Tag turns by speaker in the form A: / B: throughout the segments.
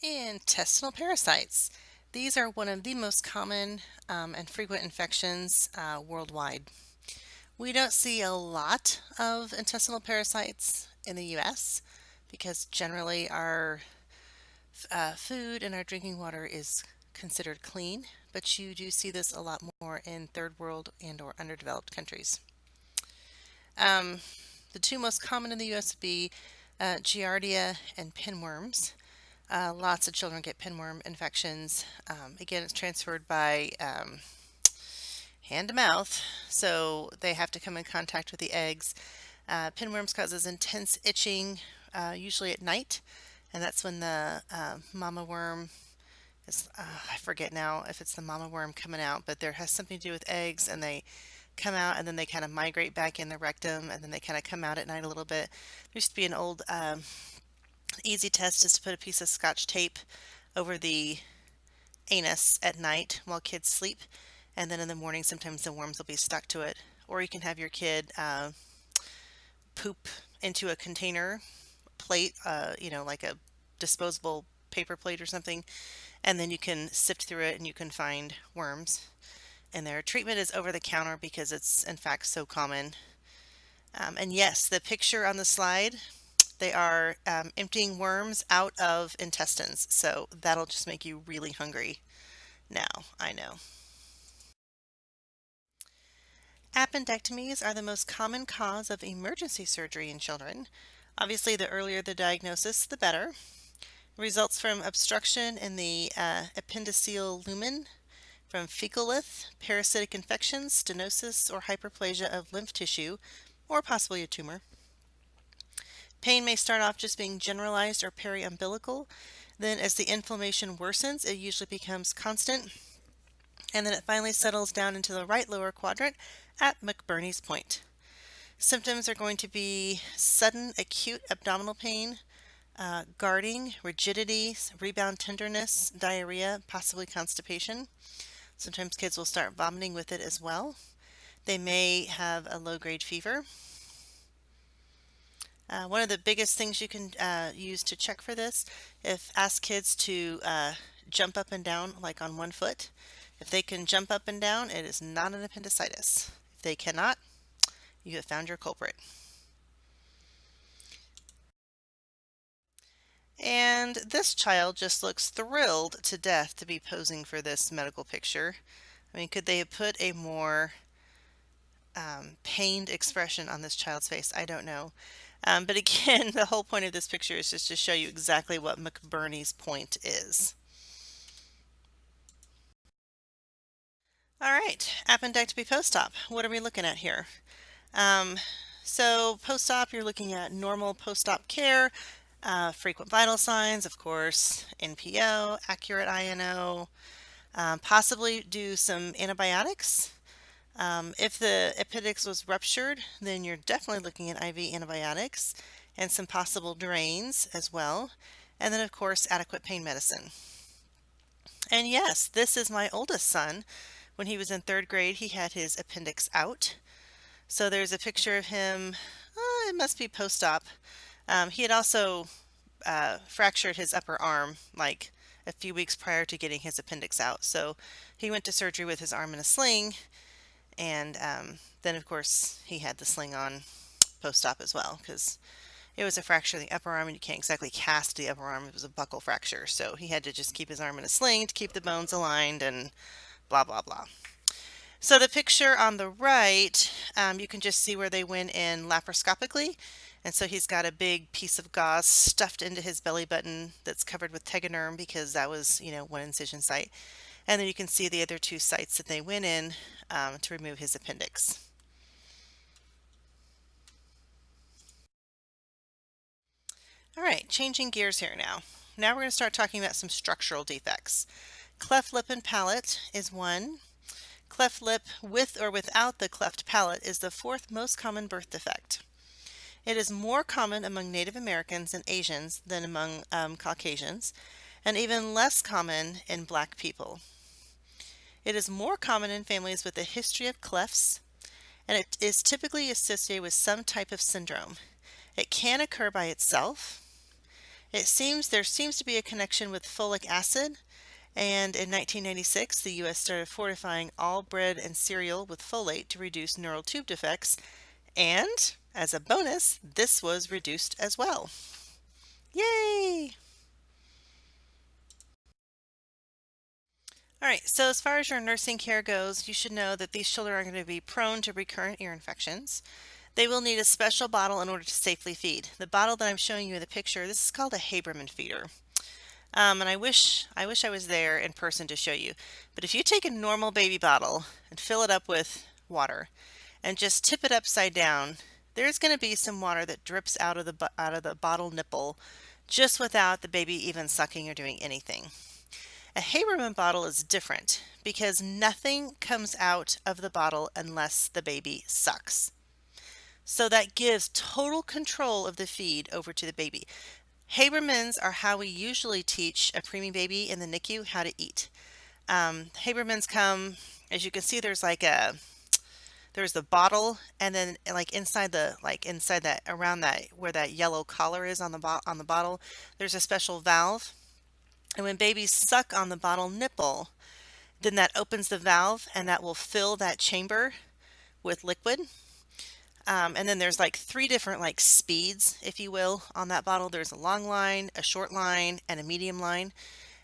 A: Intestinal parasites. These are one of the most common and frequent infections worldwide. We don't see a lot of intestinal parasites in the US because generally our food and our drinking water is considered clean, but you do see this a lot more in third world and or underdeveloped countries. Um, the two most common in the US would be Giardia and pinworms. Lots of children get pinworm infections. Again, it's transferred by hand to mouth, so they have to come in contact with the eggs. Pinworms causes intense itching, usually at night, and that's when the mama worm is, I forget now if it's the mama worm coming out, but there has something to do with eggs, and they come out and then they kind of migrate back in the rectum, and then they kind of come out at night a little bit. There used to be an old easy test is to put a piece of scotch tape over the anus at night while kids sleep, and then in the morning sometimes the worms will be stuck to it. Or you can have your kid poop into a container plate, like a disposable paper plate or something, and then you can sift through it and you can find worms. And their treatment is over the counter because it's in fact so common. And yes, the picture on the slide, they are emptying worms out of intestines, so that'll just make you really hungry now, I know. Appendectomies are the most common cause of emergency surgery in children. Obviously, the earlier the diagnosis, the better. It results from obstruction in the appendiceal lumen, from fecalith, parasitic infections, stenosis, or hyperplasia of lymph tissue, or possibly a tumor. Pain may start off just being generalized or periumbilical. Then as the inflammation worsens, it usually becomes constant, and then it finally settles down into the right lower quadrant at McBurney's point. Symptoms are going to be sudden acute abdominal pain, guarding, rigidity, rebound tenderness, diarrhea, possibly constipation. Sometimes kids will start vomiting with it as well. They may have a low-grade fever. One of the biggest things you can use to check for this, ask kids to jump up and down like on one foot. If they can jump up and down, it is not an appendicitis. If they cannot, you have found your culprit. And this child just looks thrilled to death to be posing for this medical picture. I mean, could they have put a more pained expression on this child's face? I don't know. But again, the whole point of this picture is just to show you exactly what McBurney's point is. All right, appendectomy post-op. What are we looking at here? So post-op, you're looking at normal post-op care, frequent vital signs, of course, NPO, accurate INO, possibly do some antibiotics. If the appendix was ruptured, then you're definitely looking at IV antibiotics and some possible drains as well. And then, of course, adequate pain medicine. And yes, this is my oldest son. When he was in third grade, he had his appendix out. So there's a picture of him. It must be post-op. He had also fractured his upper arm like a few weeks prior to getting his appendix out. So he went to surgery with his arm in a sling. And then, of course, he had the sling on post-op as well because it was a fracture in the upper arm and you can't exactly cast the upper arm. It was a buccal fracture. So he had to just keep his arm in a sling to keep the bones aligned and blah, blah, blah. So the picture on the right, you can just see where they went in laparoscopically. And so he's got a big piece of gauze stuffed into his belly button that's covered with tegaderm because that was, one incision site. And then you can see the other two sites that they went in to remove his appendix. All right, changing gears here now. Now we're going to start talking about some structural defects. Cleft lip and palate is one. Cleft lip with or without the cleft palate is the fourth most common birth defect. It is more common among Native Americans and Asians than among Caucasians, and even less common in Black people. It is more common in families with a history of clefts, and it is typically associated with some type of syndrome. It can occur by itself. There seems to be a connection with folic acid, and in 1996 the US started fortifying all bread and cereal with folate to reduce neural tube defects, and as a bonus, this was reduced as well. Yay! All right, so as far as your nursing care goes, you should know that these children are going to be prone to recurrent ear infections. They will need a special bottle in order to safely feed. The bottle that I'm showing you in the picture, this is called a Haberman feeder. And I wish I was there in person to show you. But if you take a normal baby bottle and fill it up with water and just tip it upside down, there's going to be some water that drips out of the bottle nipple just without the baby even sucking or doing anything. A Haberman bottle is different because nothing comes out of the bottle unless the baby sucks. So that gives total control of the feed over to the baby. Habermans are how we usually teach a preemie baby in the NICU how to eat. Habermans come, as you can see, there's the bottle, and then inside that around that where that yellow collar is on the bottle, there's a special valve. And when babies suck on the bottle nipple, then that opens the valve and that will fill that chamber with liquid. And then there's like 3 different speeds, if you will, on that bottle. There's a long line, a short line, and a medium line.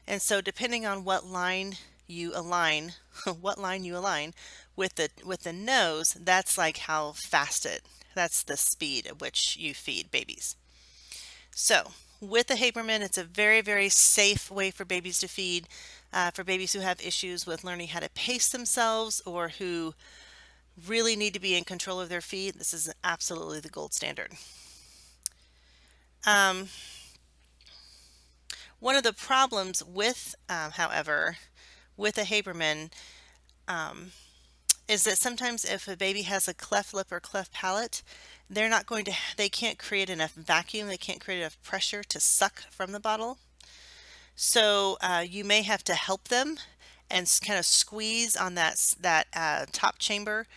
A: And so depending on what line you align, with the nose, that's like how fast that's the speed at which you feed babies. So with the Haberman, it's a very, very safe way for babies to feed, for babies who have issues with learning how to pace themselves or who really need to be in control of their feed. This is absolutely the gold standard. One of the problems with, however, with a Haberman is that sometimes if a baby has a cleft lip or cleft palate, they can't create enough vacuum, they can't create enough pressure to suck from the bottle. So you may have to help them and kind of squeeze on that top chamber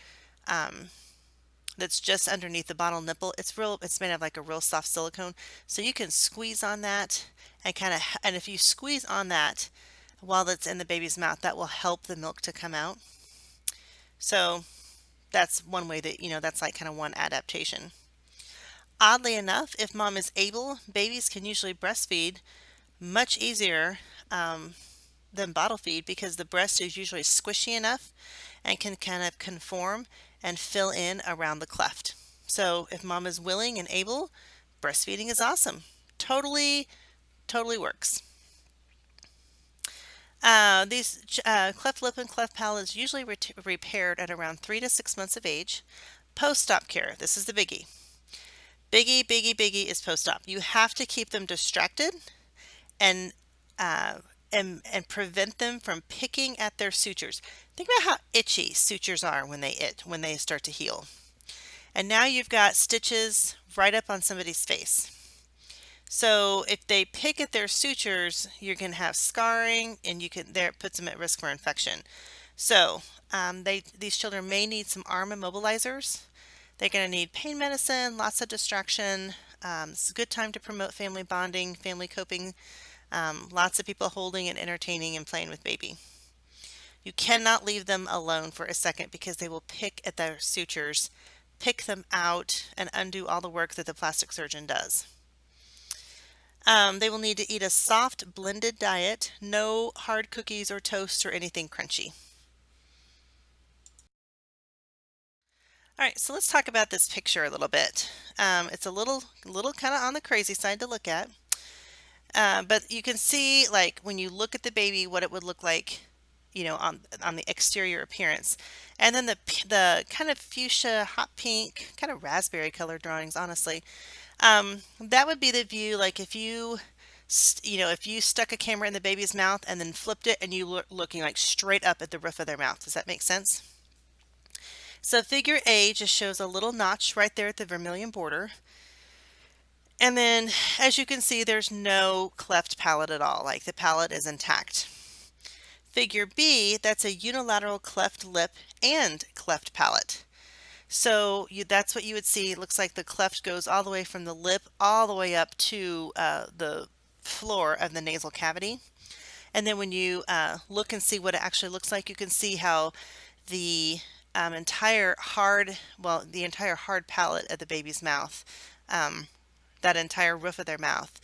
A: that's just underneath the bottle nipple. It's made of like a real soft silicone, so you can squeeze on that and if you squeeze on that while it's in the baby's mouth, that will help the milk to come out. So that's one way that, that's like kind of one adaptation. Oddly enough, if mom is able, babies can usually breastfeed much easier than bottle feed because the breast is usually squishy enough and can kind of conform and fill in around the cleft. So if mom is willing and able, breastfeeding is awesome. Totally works. These cleft lip and cleft palate is usually repaired at around 3 to 6 months of age. Post-op care, this is the biggie. Biggie is post-op. You have to keep them distracted and prevent them from picking at their sutures. Think about how itchy sutures are when they start to heal. And now you've got stitches right up on somebody's face. So if they pick at their sutures, you're going to have scarring, and it puts them at risk for infection. So these children may need some arm immobilizers. They're going to need pain medicine, lots of distraction. It's a good time to promote family bonding, family coping. Lots of people holding and entertaining and playing with baby. You cannot leave them alone for a second because they will pick at their sutures, pick them out, and undo all the work that the plastic surgeon does. They will need to eat a soft blended diet, no hard cookies or toast or anything crunchy. All right, so let's talk about this picture a little bit. It's a little kind of on the crazy side to look at. But you can see, like, when you look at the baby, what it would look like, on the exterior appearance. And then the kind of fuchsia, hot pink, kind of raspberry color drawings, honestly. That would be the view, like if you stuck a camera in the baby's mouth and then flipped it and you were looking like straight up at the roof of their mouth. Does that make sense? So figure A just shows a little notch right there at the vermilion border. And then, as you can see, there's no cleft palate at all, like the palate is intact. Figure B, that's a unilateral cleft lip and cleft palate. So that's what you would see. It looks like the cleft goes all the way from the lip all the way up to the floor of the nasal cavity. And then when you look and see what it actually looks like, you can see how the entire hard palate of the baby's mouth, that entire roof of their mouth,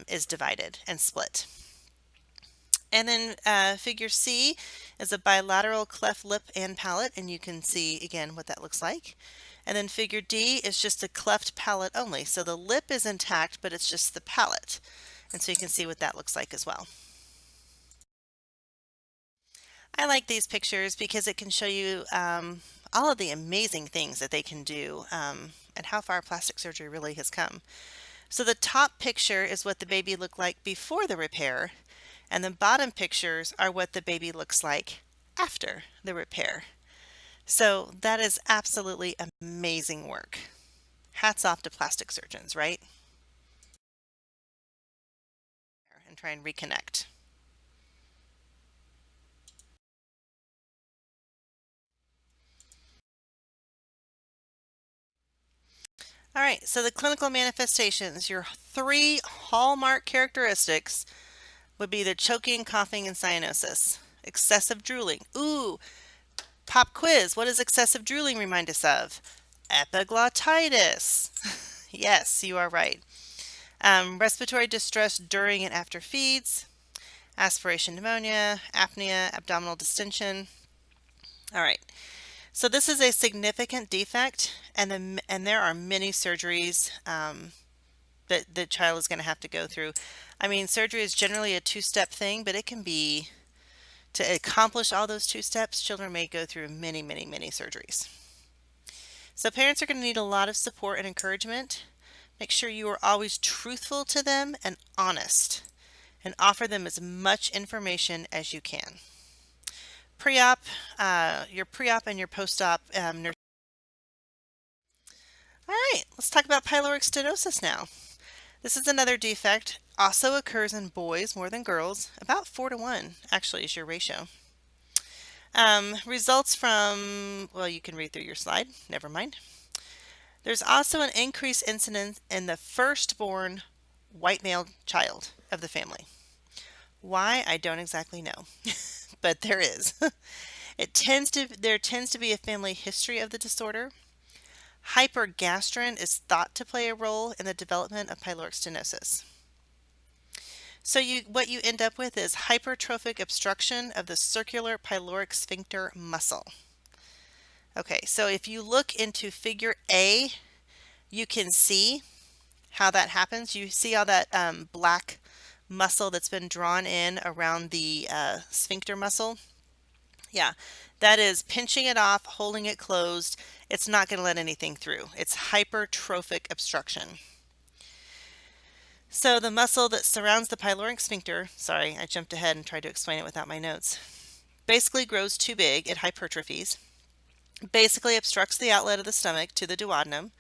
A: is divided and split. And then figure C is a bilateral cleft lip and palate, and you can see again what that looks like. And then figure D is just a cleft palate only. So the lip is intact, but it's just the palate. And so you can see what that looks like as well. I like these pictures because it can show you all of the amazing things that they can do and how far plastic surgery really has come. So the top picture is what the baby looked like before the repair, and the bottom pictures are what the baby looks like after the repair. So that is absolutely amazing work. Hats off to plastic surgeons, right? And try and reconnect. All right, so the clinical manifestations, your 3 hallmark characteristics would be the choking, coughing, and cyanosis. Excessive drooling. Ooh, pop quiz. What does excessive drooling remind us of? Epiglottitis. Yes, you are right. Respiratory distress during and after feeds. Aspiration pneumonia, apnea, abdominal distension. All right. So this is a significant defect, and there are many surgeries that the child is going to have to go through. I mean, surgery is generally a 2-step thing, but it can be, to accomplish all those 2 steps, children may go through many, many, many surgeries. So parents are going to need a lot of support and encouragement. Make sure you are always truthful to them and honest, and offer them as much information as you can. Pre-op, your pre-op and your post-op nurse. All right, let's talk about pyloric stenosis now. This is another defect, also occurs in boys more than girls. About 4-to-1 actually is your ratio. Results from, well, you can read through your slide, never mind. There's also an increased incidence in the firstborn white male child of the family. Why? I don't exactly know, but there is. There tends to be a family history of the disorder. Hypergastrin is thought to play a role in the development of pyloric stenosis. So what you end up with is hypertrophic obstruction of the circular pyloric sphincter muscle. Okay, so if you look into figure A, you can see how that happens. You see all that black muscle that's been drawn in around the sphincter muscle. Yeah, that is pinching it off, holding it closed. It's not going to let anything through. It's hypertrophic obstruction. So the muscle that surrounds the pyloric sphincter, sorry, I jumped ahead and tried to explain it without my notes, basically grows too big. It hypertrophies. Basically obstructs the outlet of the stomach to the duodenum.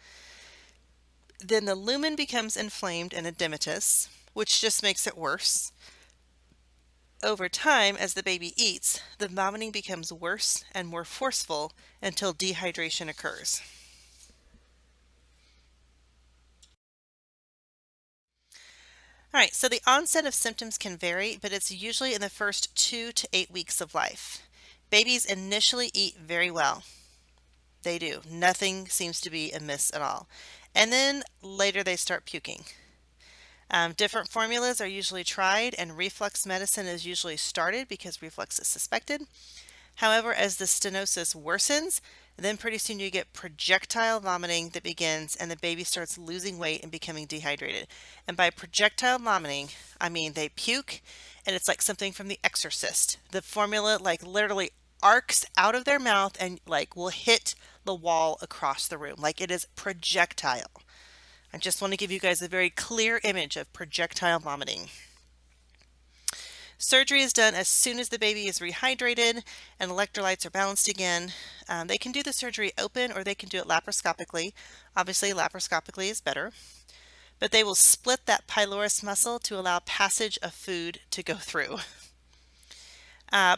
A: Then the lumen becomes inflamed and edematous, which just makes it worse. Over time, as the baby eats, the vomiting becomes worse and more forceful until dehydration occurs. All right, so the onset of symptoms can vary, but it's usually in the first 2 to 8 weeks of life. Babies initially eat very well. They do. Nothing seems to be amiss at all. And then later they start puking. Different formulas are usually tried, and reflux medicine is usually started because reflux is suspected. However, as the stenosis worsens, then pretty soon you get projectile vomiting that begins, and the baby starts losing weight and becoming dehydrated. And by projectile vomiting, I mean they puke, and it's like something from The Exorcist. The formula like literally arcs out of their mouth and like will hit the wall across the room. Like it is projectile. I just want to give you guys a very clear image of projectile vomiting. Surgery is done as soon as the baby is rehydrated and electrolytes are balanced again. They can do the surgery open or they can do it laparoscopically. Obviously, laparoscopically is better. But they will split that pylorus muscle to allow passage of food to go through.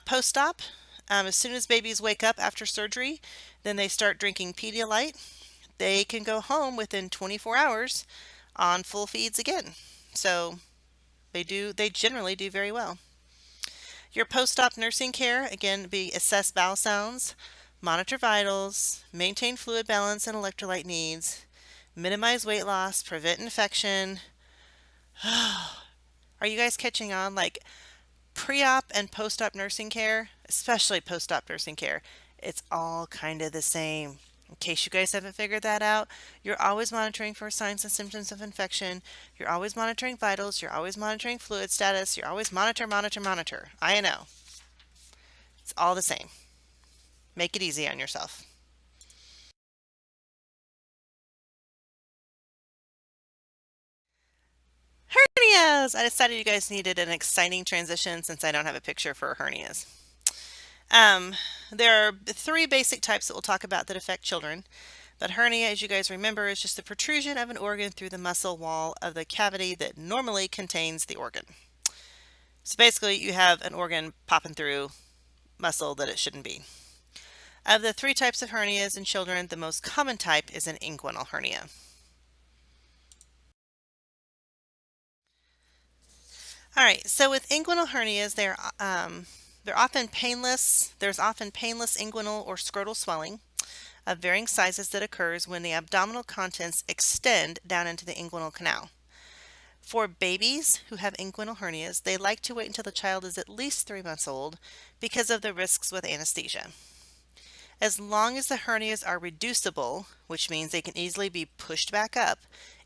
A: Post-op, as soon as babies wake up after surgery, then they start drinking Pedialyte. They can go home within 24 hours on full feeds again. So They generally do very well. Your post-op nursing care, again, be assess bowel sounds, monitor vitals, maintain fluid balance and electrolyte needs, minimize weight loss, prevent infection. Are you guys catching on? Like pre-op and post-op nursing care, especially post-op nursing care, it's all kind of the same. In case you guys haven't figured that out, you're always monitoring for signs and symptoms of infection. You're always monitoring vitals. You're always monitoring fluid status. You're always monitor, monitor, monitor. I know. It's all the same. Make it easy on yourself. Hernias! I decided you guys needed an exciting transition since I don't have a picture for hernias. Um, there are three basic types that we'll talk about that affect children. But hernia, as you guys remember, is just the protrusion of an organ through the muscle wall of the cavity that normally contains the organ. So basically, you have an organ popping through muscle that it shouldn't be. Of the three types of hernias in children, the most common type is an inguinal hernia. All right, so with inguinal hernias, they're often painless. There's often painless inguinal or scrotal swelling of varying sizes that occurs when the abdominal contents extend down into the inguinal canal. For babies who have inguinal hernias, they like to wait until the child is at least 3 months old because of the risks with anesthesia. As long as the hernias are reducible, which means they can easily be pushed back up,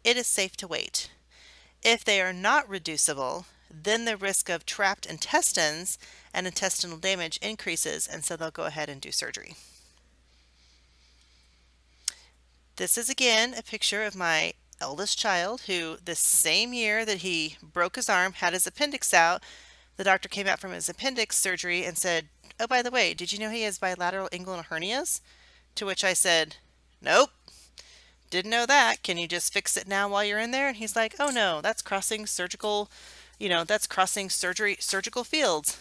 A: it is safe to wait. If they are not reducible, then the risk of trapped intestines and intestinal damage increases, and so they'll go ahead and do surgery. This is again a picture of my eldest child who the same year that he broke his arm, had his appendix out, the doctor came out from his appendix surgery and said, "Oh, by the way, did you know he has bilateral inguinal hernias?" To which I said, "Nope, didn't know that. Can you just fix it now while you're in there?" And he's like, "Oh no, that's crossing surgical, that's crossing surgical fields.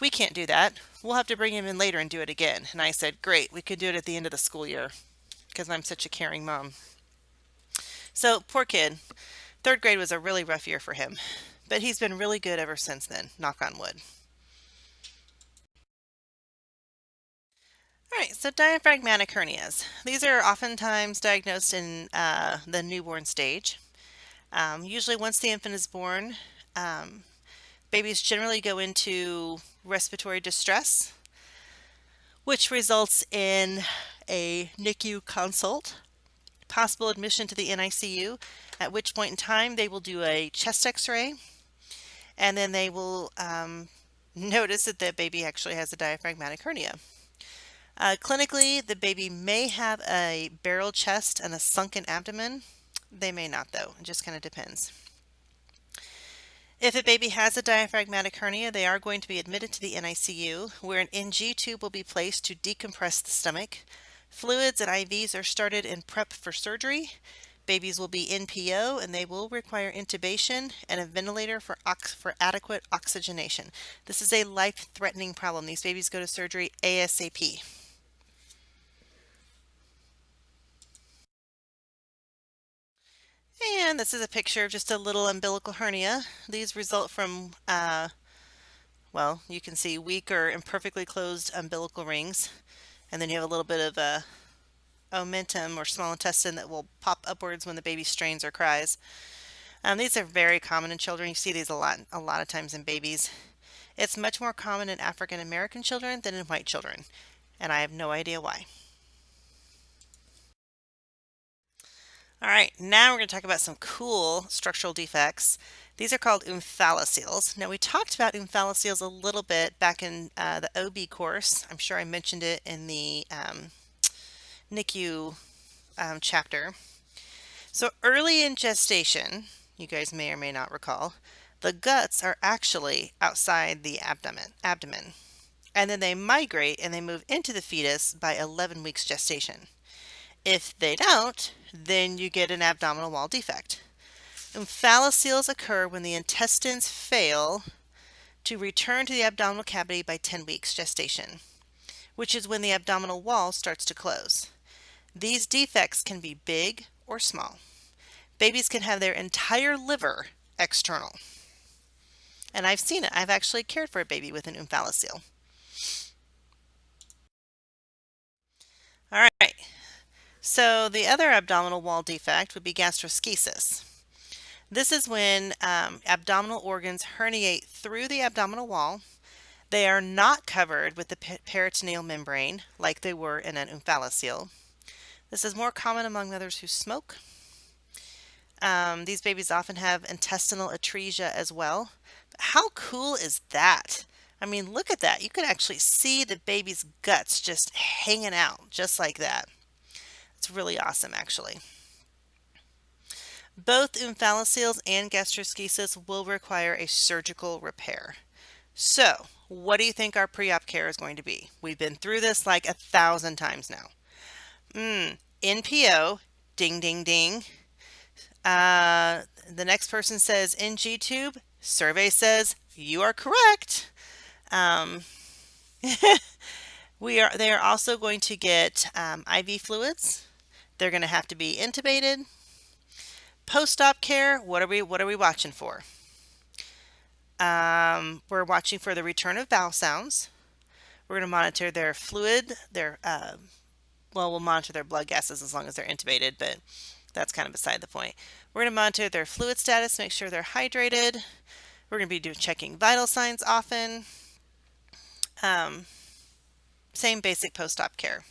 A: We can't do that. We'll have to bring him in later and do it again." And I said, "Great, we could do it at the end of the school year," because I'm such a caring mom. So poor kid. Third grade was a really rough year for him, but he's been really good ever since then, knock on wood. All right, so diaphragmatic hernias. These are oftentimes diagnosed in the newborn stage. Usually once the infant is born, babies generally go into respiratory distress, which results in a NICU consult, possible admission to the NICU, at which point in time they will do a chest x-ray, and then they will notice that the baby actually has a diaphragmatic hernia. Clinically, the baby may have a barrel chest and a sunken abdomen. They may not, though. It just kind of depends. If a baby has a diaphragmatic hernia, they are going to be admitted to the NICU, where an NG tube will be placed to decompress the stomach. Fluids and IVs are started in prep for surgery. Babies will be NPO, and they will require intubation and a ventilator for adequate oxygenation. This is a life-threatening problem. These babies go to surgery ASAP. And this is a picture of just a little umbilical hernia. These result from, well, you can see weak or imperfectly closed umbilical rings. And then you have a little bit of omentum or small intestine that will pop upwards when the baby strains or cries. These are very common in children. You see these a lot of times in babies. It's much more common in African American children than in white children, and I have no idea why. All right, now we're going to talk about some cool structural defects. These are called omphalocele. Now we talked about omphalocele a little bit back in the OB course. I'm sure I mentioned it in the NICU chapter. So early in gestation, you guys may or may not recall, the guts are actually outside the abdomen. And then they migrate and they move into the fetus by 11 weeks gestation. If they don't, then you get an abdominal wall defect. Omphalocele occur when the intestines fail to return to the abdominal cavity by 10 weeks gestation, which is when the abdominal wall starts to close. These defects can be big or small. Babies can have their entire liver external. And I've seen it. I've actually cared for a baby with an omphalocele. All right. So the other abdominal wall defect would be gastroschisis. This is when abdominal organs herniate through the abdominal wall. They are not covered with the peritoneal membrane like they were in an omphalocele. This is more common among mothers who smoke. These babies often have intestinal atresia as well. How cool is that? I mean, look at that. You can actually see the baby's guts just hanging out just like that. It's really awesome, actually. Both omphalocele and gastroschisis will require a surgical repair. So, what do you think our pre-op care is going to be? We've been through this like 1,000 times now. NPO, ding, ding, ding. The next person says NG tube. Survey says you are correct. They are also going to get IV fluids. They're going to have to be intubated. Post-op care, what are we watching for? We're watching for the return of bowel sounds. We're going to monitor their fluid, we'll monitor their blood gases as long as they're intubated, but that's kind of beside the point. We're going to monitor their fluid status, make sure they're hydrated. We're going to be checking vital signs often. Same basic post-op care.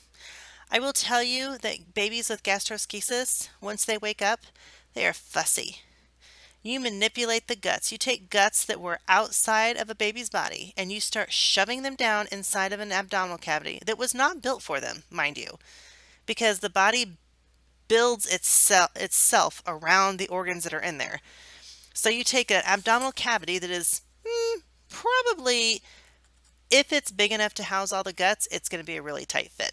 A: I will tell you that babies with gastroschisis, once they wake up, they are fussy. You manipulate the guts. You take guts that were outside of a baby's body and you start shoving them down inside of an abdominal cavity that was not built for them, mind you, because the body builds itself around the organs that are in there. So you take an abdominal cavity that is probably, if it's big enough to house all the guts, it's going to be a really tight fit.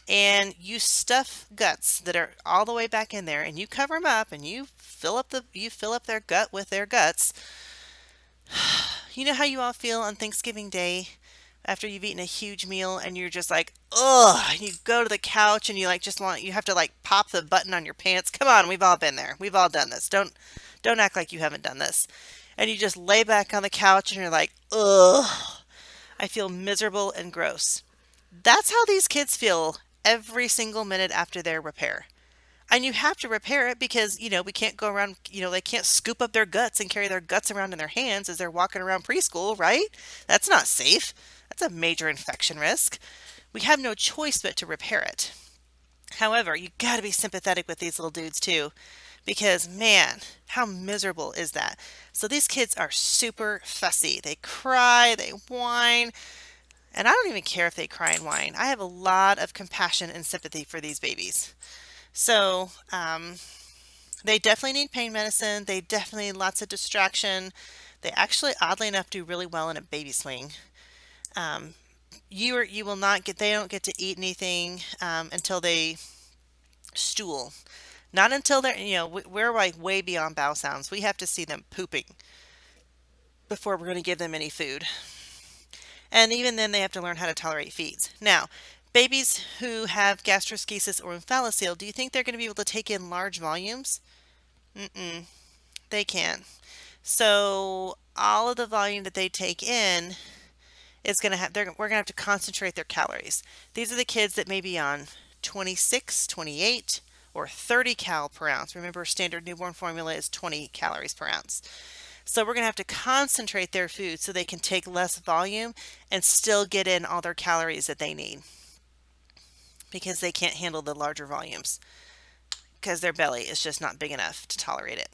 A: And you stuff guts that are all the way back in there, and you cover them up, and you fill up their gut with their guts. You know how you all feel on Thanksgiving Day after you've eaten a huge meal, and you're just like, ugh, and you go to the couch, and you have to pop the button on your pants. Come on, we've all been there. We've all done this. Don't act like you haven't done this. And you just lay back on the couch, and you're like, ugh, I feel miserable and gross. That's how these kids feel every single minute after their repair. And you have to repair it because, we can't go around, they can't scoop up their guts and carry their guts around in their hands as they're walking around preschool, right? That's not safe. That's a major infection risk. We have no choice but to repair it. However, you got to be sympathetic with these little dudes too, because man, how miserable is that? So these kids are super fussy. They cry, they whine. And I don't even care if they cry and whine. I have a lot of compassion and sympathy for these babies. So they definitely need pain medicine. They definitely need lots of distraction. They actually, oddly enough, do really well in a baby swing. They don't get to eat anything until they stool. Not until they're, we're like way beyond bowel sounds. We have to see them pooping before we're going to give them any food. And even then, they have to learn how to tolerate feeds. Now, babies who have gastroschisis or omphalocele, do you think they're going to be able to take in large volumes? They can't. So all of the volume that they take in is going to have, we're going to have to concentrate their calories. These are the kids that may be on 26, 28, or 30 cal per ounce. Remember, standard newborn formula is 20 calories per ounce. So we're going to have to concentrate their food so they can take less volume and still get in all their calories that they need, because they can't handle the larger volumes because their belly is just not big enough to tolerate it.